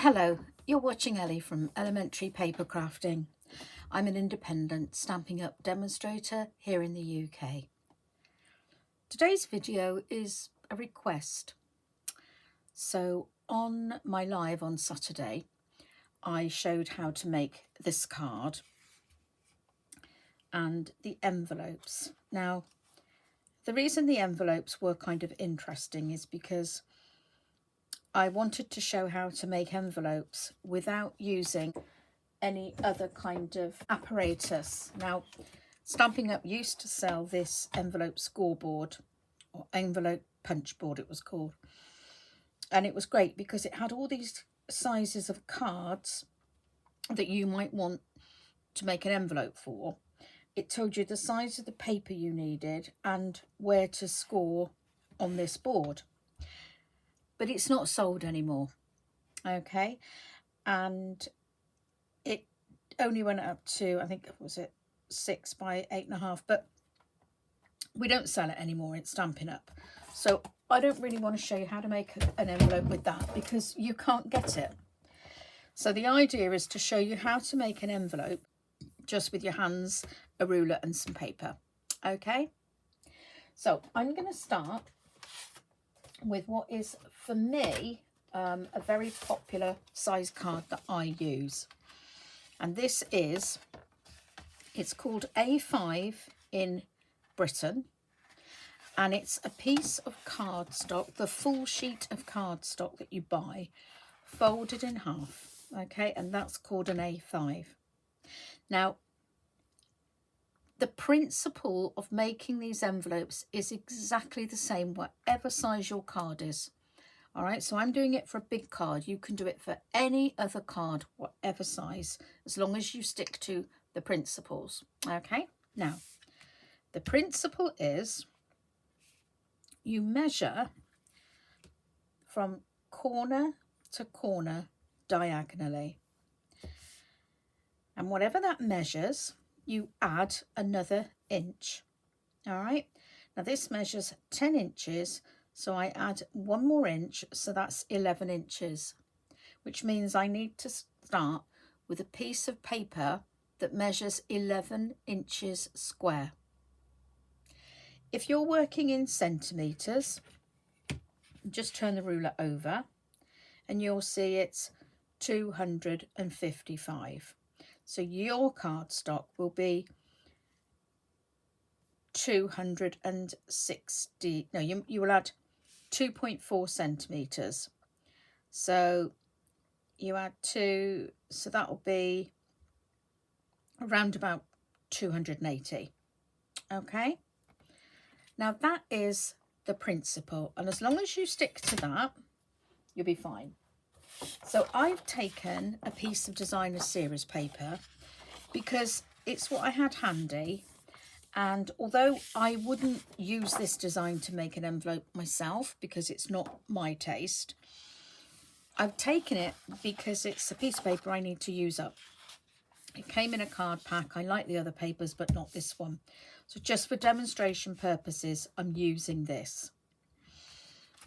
Hello, you're watching Ellie from Ellymentry Papercrafting. I'm an independent Stampin' Up demonstrator here in the UK. Today's video is a request. So on my live on Saturday, I showed how to make this card and the envelopes. Now, the reason the envelopes were kind of interesting is because I wanted to show how to make envelopes without using any other kind of apparatus. Now, Stampin' Up used to sell this envelope scoreboard, or envelope punch board it was called. And it was great because it had all these sizes of cards that you might want to make an envelope for. It told you the size of the paper you needed and where to score on this board. But it's not sold anymore, okay? And it only went up to, I think, was it 6 by 8.5, but we don't sell it anymore in Stampin' Up. So I don't really want to show you how to make an envelope with that because you can't get it. So the idea is to show you how to make an envelope just with your hands, a ruler and some paper, okay? So I'm going to start with what is, for me, a very popular size card that I use. And this is, it's called A5 in Britain. And it's a piece of cardstock, the full sheet of cardstock that you buy, folded in half, okay? And that's called an A5. Now, the principle of making these envelopes is exactly the same, whatever size your card is. All right, so I'm doing it for a big card. You can do it for any other card, whatever size, as long as you stick to the principles. Okay, now, the principle is you measure from corner to corner diagonally. And whatever that measures, you add another inch. All right, now this measures 10 inches, so I add 1 more inch, so that's 11 inches, which means I need to start with a piece of paper that measures 11 inches square. If you're working in centimetres, just turn the ruler over and you'll see it's 255. So your cardstock will be 260, no, you will add 2.4 centimetres. So you add 2, so that will be around about 280. Okay, now that is the principle, and as long as you stick to that, you'll be fine. So I've taken a piece of designer series paper because it's what I had handy, and although I wouldn't use this design to make an envelope myself because it's not my taste, I've taken it because it's a piece of paper I need to use up. It came in a card pack. I like the other papers but not this one. So just for demonstration purposes, I'm using this.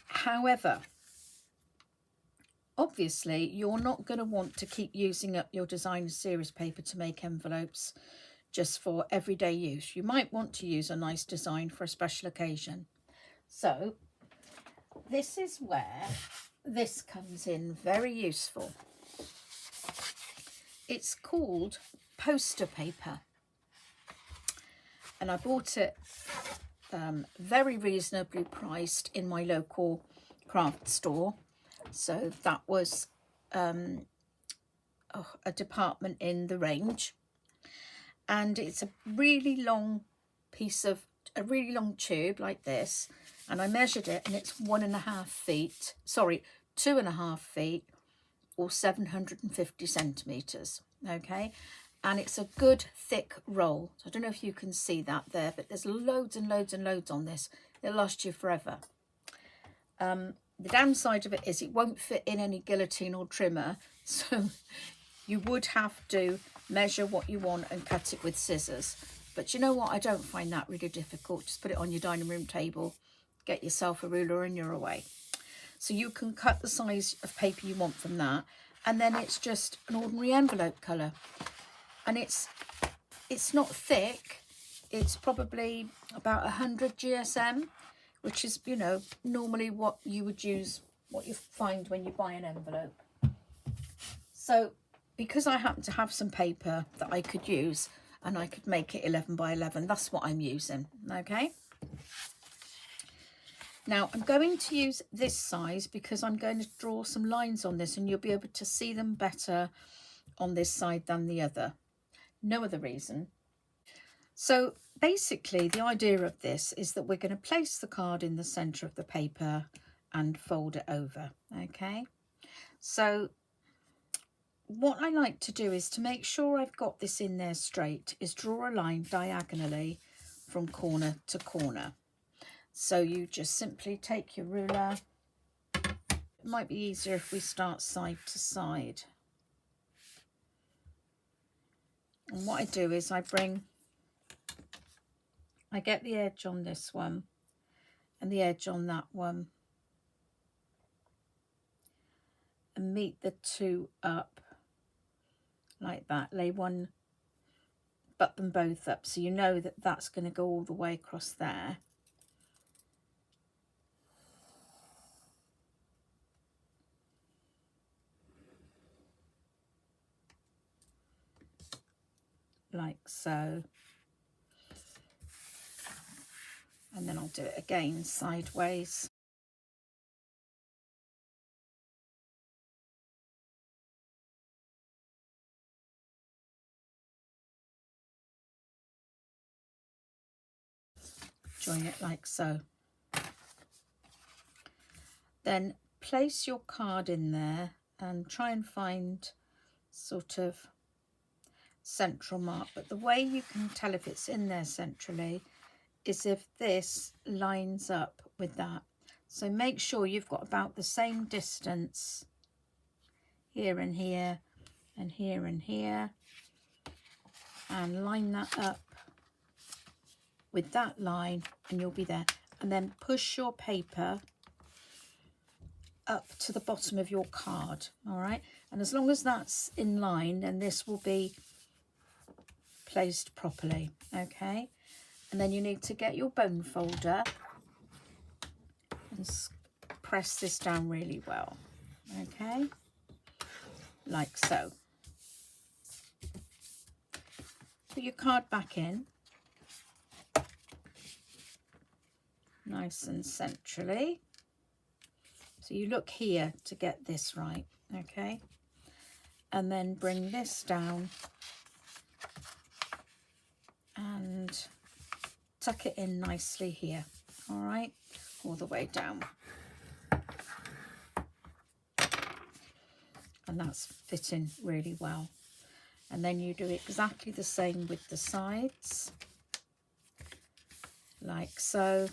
However, obviously, you're not going to want to keep using up your designer series paper to make envelopes just for everyday use. You might want to use a nice design for a special occasion. So this is where this comes in very useful. It's called poster paper. And I bought it very reasonably priced in my local craft store. So that was a department in the range, and it's a really long piece of, a really long tube like this, and I measured it and it's 1.5 feet, sorry, 2.5 feet or 750 centimetres, okay? And it's a good thick roll. So I don't know if you can see that there, but there's loads and loads and loads on this. It'll last you forever. The downside of it is it won't fit in any guillotine or trimmer, so you would have to measure what you want and cut it with scissors. But you know what? I don't find that really difficult. Just put it on your dining room table, get yourself a ruler and you're away. So you can cut the size of paper you want from that. and then it's just an ordinary envelope colour, and it's not thick. It's probably about 100 GSM, which is, you know, normally what you would use, what you find when you buy an envelope. So because I happen to have some paper that I could use, and I could make it 11 by 11, that's what I'm using. Okay, now I'm going to use this size because I'm going to draw some lines on this, and you'll be able to see them better on this side than the other. No other reason. So basically the idea of this is that we're going to place the card in the center of the paper and fold it over. Okay, so what I like to do is, to make sure I've got this in there straight, is draw a line diagonally from corner to corner. So you just simply take your ruler. It might be easier if we start side to side. And what I do is I get the edge on this one and the edge on that one, and meet the two up like that. Lay one, butt them both up, so you know that that's going to go all the way across there. Like so. And then I'll do it again sideways. Join it like so. Then place your card in there and try and find sort of central mark. But the way you can tell if it's in there centrally is if this lines up with that. So make sure you've got about the same distance here and here and here and here, and line that up with that line, and you'll be there. And then push your paper up to the bottom of your card. All right, and as long as that's in line, then this will be placed properly. Okay, and then you need to get your bone folder and press this down really well. Okay, like so. Put your card back in, nice and centrally. So you look here to get this right, okay? And then bring this down and tuck it in nicely here, all right? All the way down. And that's fitting really well. And then you do exactly the same with the sides, like so.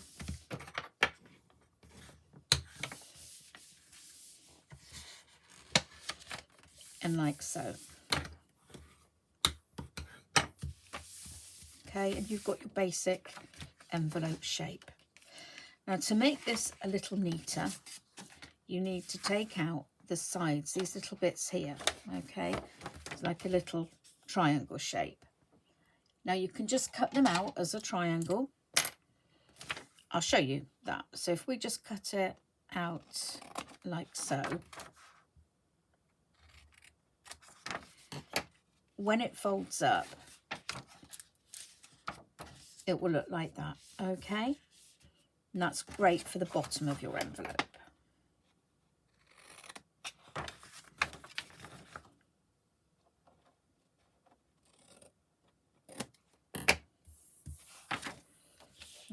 And like so. Okay, and you've got your basic envelope shape. Now, to make this a little neater, you need to take out the sides, these little bits here, okay? It's like a little triangle shape. Now you can just cut them out as a triangle. I'll show you that. So if we just cut it out like so, when it folds up, it will look like that, okay? And that's great for the bottom of your envelope.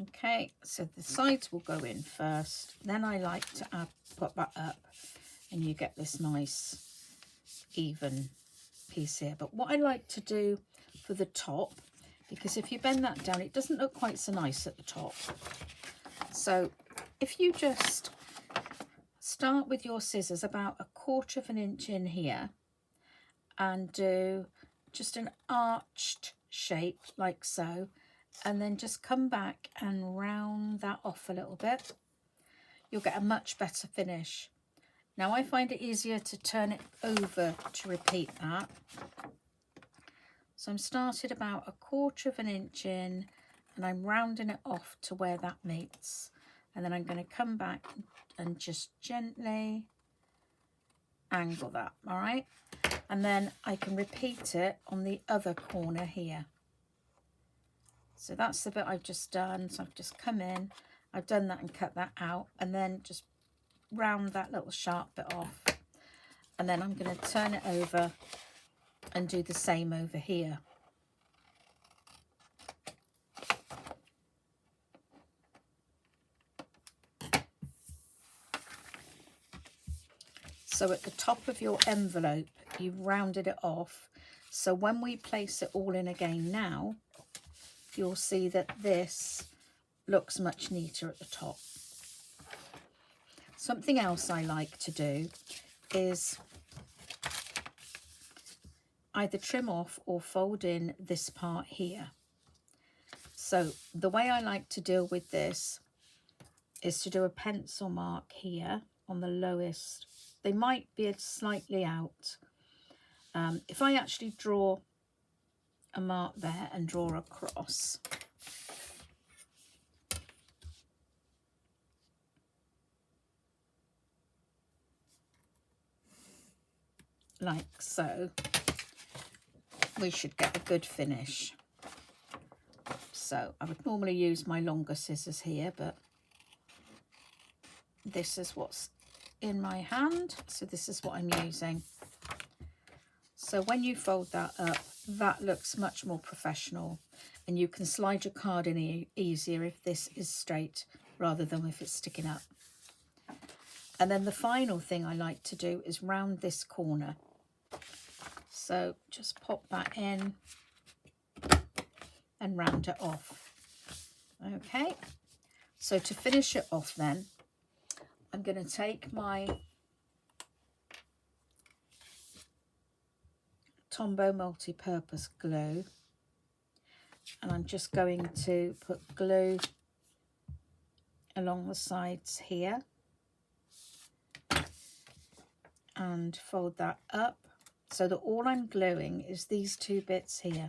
Okay, so the sides will go in first. Then I like to put that up, and you get this nice even piece here. But what I like to do for the top, because if you bend that down, it doesn't look quite so nice at the top. So if you just start with your scissors about 1/4 of an inch in here and do just an arched shape like so, and then just come back and round that off a little bit, you'll get a much better finish. Now I find it easier to turn it over to repeat that. So I'm started about 1/4 of an inch in, and I'm rounding it off to where that meets. And then I'm going to come back and just gently angle that, all right? And then I can repeat it on the other corner here. So that's the bit I've just done. So I've just come in, I've done that and cut that out, and then just round that little sharp bit off. And then I'm going to turn it over and do the same over here. So at the top of your envelope, you've rounded it off. So when we place it all in again now, you'll see that this looks much neater at the top. Something else I like to do is either trim off or fold in this part here. So the way I like to deal with this is to do a pencil mark here on the lowest. They might be slightly out. If I actually draw a mark there and draw a cross, like so, we should get a good finish. So I would normally use my longer scissors here, but this is what's in my hand, so this is what I'm using. So when you fold that up, that looks much more professional, and you can slide your card in easier if this is straight rather than if it's sticking up. And then the final thing I like to do is round this corner. So just pop that in and round it off. Okay, so to finish it off then, I'm going to take my Tombow multi-purpose glue, and I'm just going to put glue along the sides here and fold that up so that all I'm gluing is these two bits here.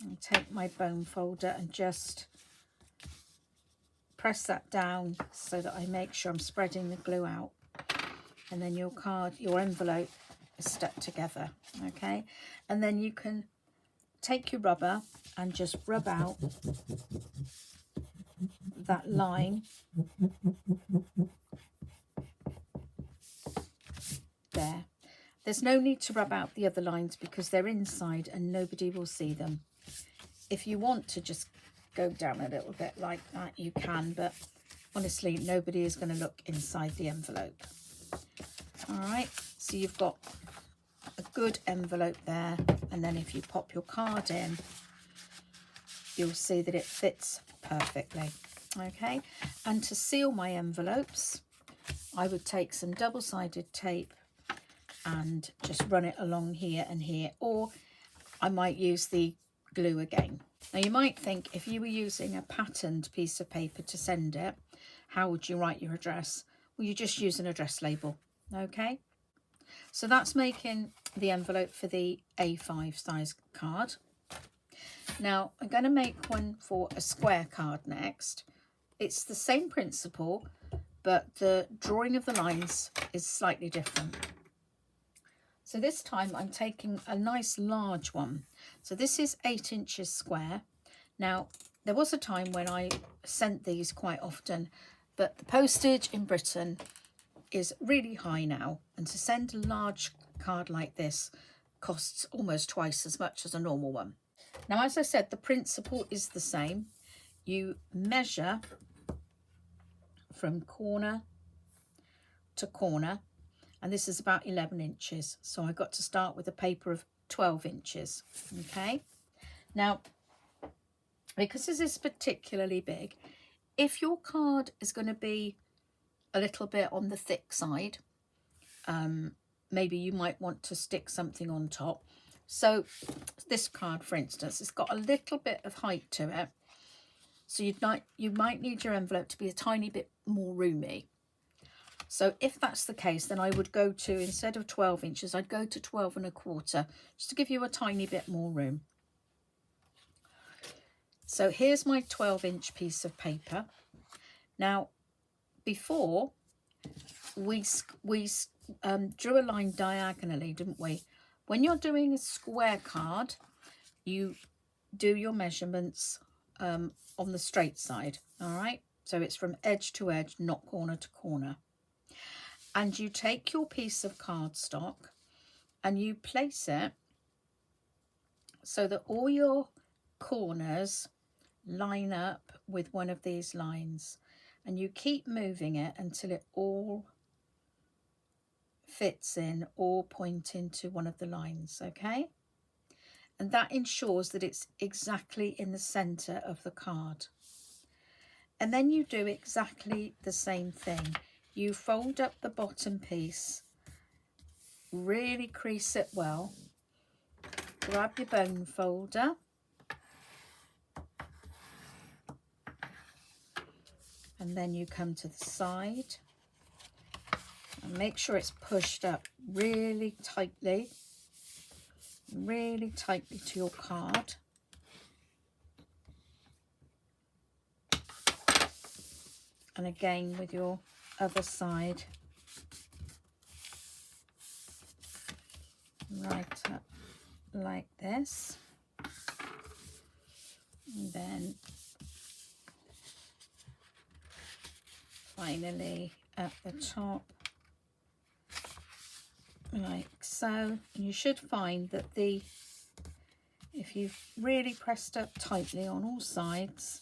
And take my bone folder and just press that down so that I make sure I'm spreading the glue out, and then your envelope is stuck together. Okay, and then you can take your rubber and just rub out that line there. There's no need to rub out the other lines because they're inside and nobody will see them. If you want to just go down a little bit like that, you can, but honestly, nobody is going to look inside the envelope. All right, so you've got a good envelope there, and then if you pop your card in, you'll see that it fits perfectly. Okay, and to seal my envelopes, I would take some double-sided tape and just run it along here and here, or I might use the glue again. Now you might think, if you were using a patterned piece of paper to send it, how would you write your address? Well, you just use an address label. Okay, so that's making the envelope for the A5 size card. Now I'm going to make one for a square card next. It's the same principle, but the drawing of the lines is slightly different. So this time I'm taking a nice large one. So this is 8 inches square. Now, there was a time when I sent these quite often, but the postage in Britain is really high now. And to send a large card like this costs almost twice as much as a normal one. Now, as I said, the principle is the same. You measure from corner to corner, and this is about 11 inches. So I got to start with a paper of 12 inches. Okay, now because this is particularly big, if your card is going to be a little bit on the thick side, maybe you might want to stick something on top. So this card, for instance, it's got a little bit of height to it. So you might need your envelope to be a tiny bit more roomy. So if that's the case, then I would go to, instead of 12 inches, I'd go to 12 1/4, just to give you a tiny bit more room. So here's my 12-inch piece of paper. Now, before we drew a line diagonally, didn't we? When you're doing a square card, you do your measurements on the straight side, all right? So it's from edge to edge, not corner to corner. And you take your piece of cardstock and you place it so that all your corners line up with one of these lines, and you keep moving it until it all fits in or point into one of the lines, okay? And that ensures that it's exactly in the center of the card. And then you do exactly the same thing. You fold up the bottom piece, really crease it well, grab your bone folder, and then you come to the side and make sure it's pushed up really tightly to your card. And again with your other side, right up like this. And then finally at the top, like so. And you should find that if you've really pressed up tightly on all sides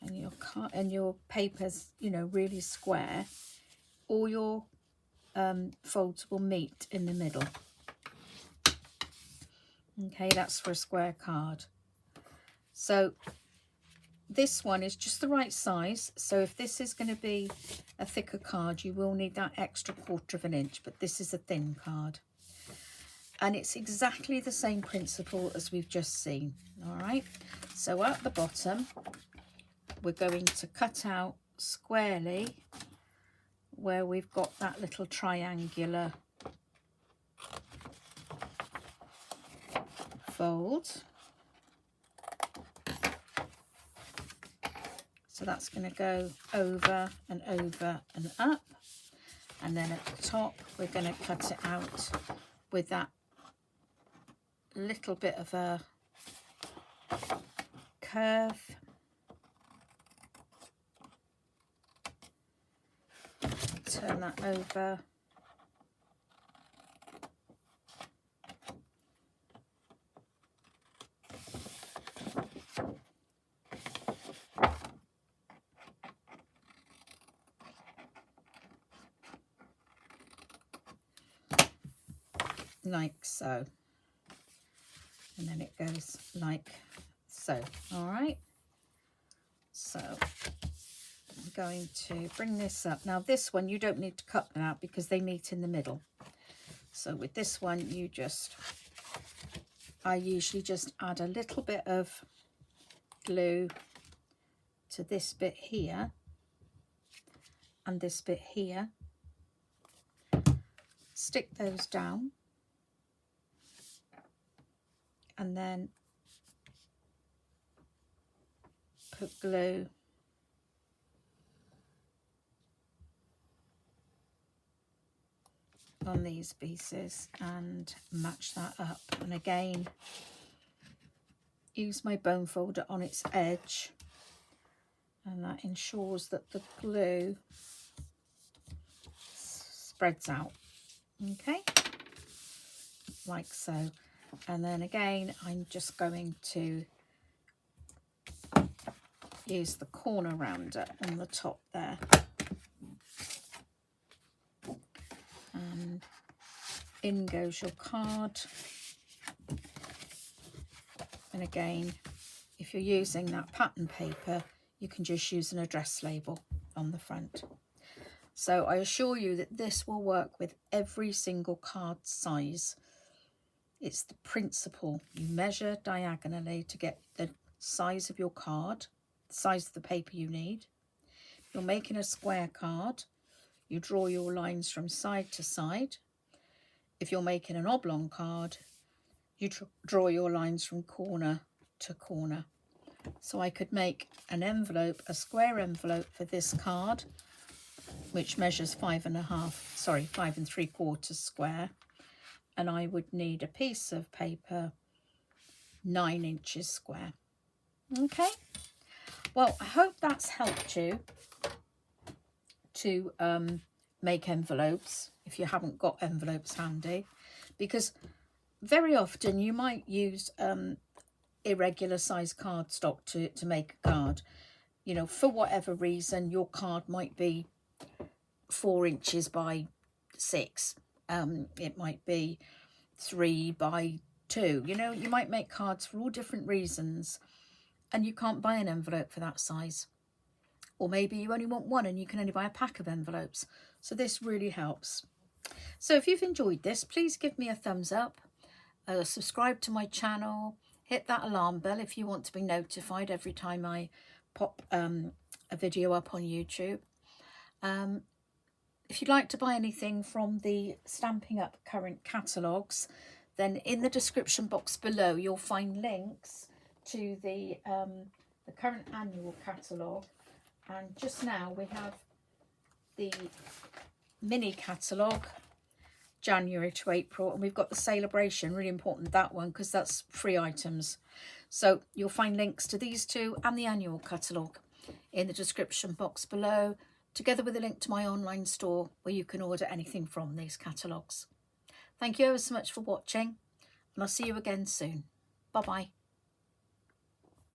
and your paper's, you know, really square, all your folds will meet in the middle. Okay, that's for a square card. So this one is just the right size. So if this is going to be a thicker card, you will need that extra 1/4 inch, but this is a thin card. And it's exactly the same principle as we've just seen. All right, so at the bottom, we're going to cut out squarely where we've got that little triangular fold. So that's going to go over and over and up. And then at the top, we're going to cut it out with that little bit of a curve. Turn that over. Like so. And then it goes like so. All right. So I'm going to bring this up. Now this one, you don't need to cut them out because they meet in the middle. So with this one, I usually just add a little bit of glue to this bit here and this bit here. Stick those down. And then put glue on these pieces and match that up. And again, use my bone folder on its edge, and that ensures that the glue spreads out. Okay, like so. And then again, I'm just going to use the corner rounder on the top there. And in goes your card. And again, if you're using that pattern paper, you can just use an address label on the front. So I assure you that this will work with every single card size. It's the principle. You measure diagonally to get the size of your card, size of the paper you need. If you're making a square card, you draw your lines from side to side. If you're making an oblong card, you draw your lines from corner to corner. So I could make an envelope, a square envelope for this card, which measures 5 3/4 square. And I would need a piece of paper 9 inches square. Okay, well, I hope that's helped you to make envelopes if you haven't got envelopes handy, because very often you might use irregular size cardstock to make a card. You know, for whatever reason, your card might be 4 inches by 6. It might be 3 by 2. You know, you might make cards for all different reasons, and you can't buy an envelope for that size. Or maybe you only want one and you can only buy a pack of envelopes. So this really helps. So if you've enjoyed this, please give me a thumbs up, subscribe to my channel, hit that alarm bell if you want to be notified every time I pop a video up on YouTube. If you'd like to buy anything from the Stamping Up current catalogues, then in the description box below you'll find links to the current annual catalogue. And just now we have the mini catalogue, January to April, and we've got the celebration, really important, that one, because that's free items. So you'll find links to these two and the annual catalogue in the description box below, together with a link to my online store where you can order anything from these catalogues. Thank you ever so much for watching, and I'll see you again soon. Bye bye.